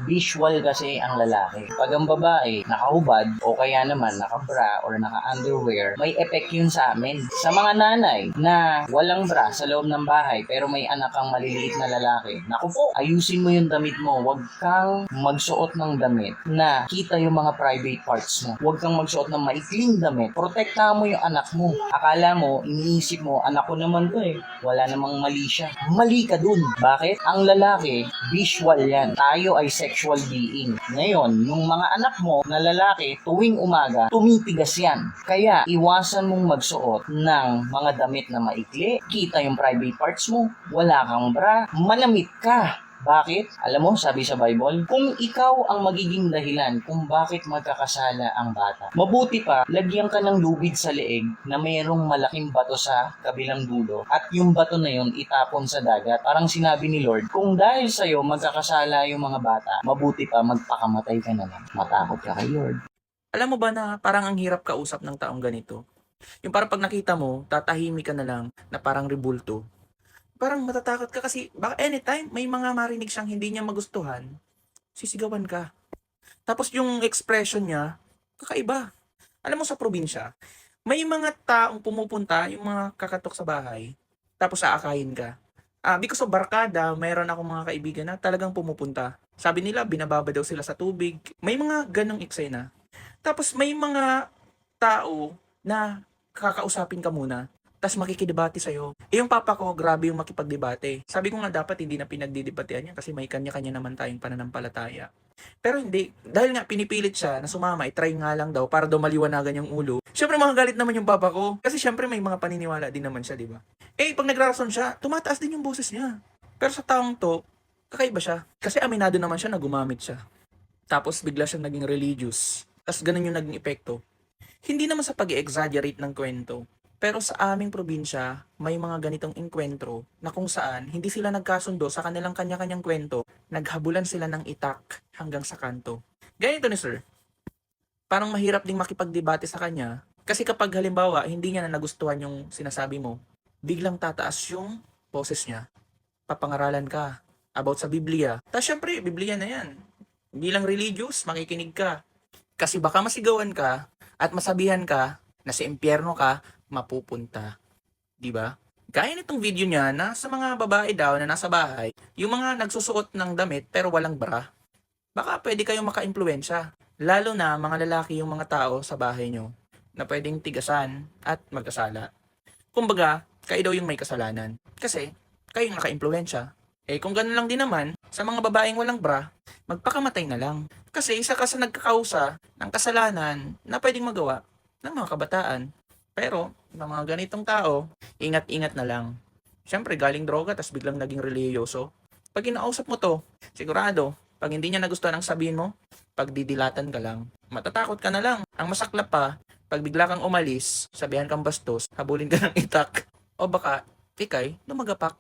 visual kasi ang lalaki. Pag ang babae, nakahubad o kaya naman nakabra or naka-underwear, may effect yun sa amin. Sa mga nanay na walang bra sa loob ng bahay pero may anak kang maliliit na lalaki, naku po, ayusin mo yung damit mo. Huwag kang magsuot ng damit na kita yung mga private parts mo. Huwag kang magsuot ng maikling damit. Protektahan mo yung anak mo. Akala mo, iniisip mo, anak ko naman to eh. Wala namang mali siya. Mali ka dun. Bakit? Ang lalaki, visual yan. Tayo ay sexual being. Ngayon, yung mga anak mo na lalaki, tuwing umaga, tumitigas yan. Kaya, iwasan mong magsuot ng mga damit na maikli. Kita yung private parts mo. Wala kang bra. Malamit ka. Bakit? Alam mo, sabi sa Bible, kung ikaw ang magiging dahilan kung bakit magkakasala ang bata, mabuti pa, lagyan ka ng lubid sa leeg na mayroong malaking bato sa kabilang dulo at yung bato na yon itapon sa dagat. Parang sinabi ni Lord, kung dahil sa'yo magkakasala yung mga bata, mabuti pa magpakamatay ka na lang. Matakot ka kay Lord. Alam mo ba na parang ang hirap kausap ng taong ganito? Yung parang pag nakita mo, tatahimik ka na lang na parang rebulto. Parang matatakot ka kasi baka anytime may mga marinig siyang hindi niya magustuhan, sisigawan ka. Tapos yung expression niya, kakaiba. Alam mo sa probinsya, may mga taong pumupunta, yung mga kakatok sa bahay, tapos aakayin ka. Because of barkada, mayroon akong mga kaibigan na talagang pumupunta. Sabi nila, binababa daw sila sa tubig. May mga ganong eksena. Tapos may mga tao na kakausapin ka muna, tapos makikidebate sa'yo. Yung papa ko, grabe yung makipagdebate. Sabi ko nga dapat hindi na pinagdidebatean niya kasi may kanya-kanya naman tayong pananampalataya. Pero hindi, dahil nga pinipilit siya na sumama, try nga lang daw para daw maliwanagan yung ulo. Siyempre mga galit naman yung papa ko kasi siyempre may mga paniniwala din naman siya, di ba? Pag nagrarason siya, tumataas din yung boses niya. Pero sa taong to, kakaiba siya. Kasi aminado naman siya na gumamit siya. Tapos bigla siyang naging religious. Tapos ganun yung naging epekto. Hindi naman sa pag-exaggerate ng kwento, pero sa aming probinsya, may mga ganitong inkwentro na kung saan hindi sila nagkasundo sa kanilang kanya-kanyang kwento, naghabulan sila ng itak hanggang sa kanto. Ganito ni sir, parang mahirap ding makipagdebate sa kanya kasi kapag halimbawa hindi niya na nagustuhan yung sinasabi mo, biglang tataas yung boses niya. Papangaralan ka about sa Biblia. Tapos syempre, Biblia na yan. Bilang religious, makikinig ka. Kasi baka masigawan ka at masabihan ka na sa impyerno ka mapupunta. Di ba? Gaya nitong video niya na sa mga babae daw na nasa bahay, yung mga nagsusuot ng damit pero walang bra, baka pwede kayong maka-impluwensya. Lalo na mga lalaki yung mga tao sa bahay nyo na pwedeng tigasan at magkasala. Kumbaga, kayo daw yung may kasalanan. Kasi, kayo yung naka-impluwensya. Kung ganun lang din naman, sa mga babaeng walang bra, magpakamatay na lang. Kasi isa ka sa nagkakausa ng kasalanan na pwedeng magawa ng mga kabataan. Pero, ng mga ganitong tao, ingat-ingat na lang. Siyempre, galing droga, tas biglang naging reliyoso. Pag inausap mo to, sigurado, pag hindi niya nagustuhan ang sabihin mo, pagdidilatan ka lang. Matatakot ka na lang. Ang masaklap pa, pag bigla kang umalis, sabihan kang bastos, habulin ka ng itak, o baka, ikay, lumagapak.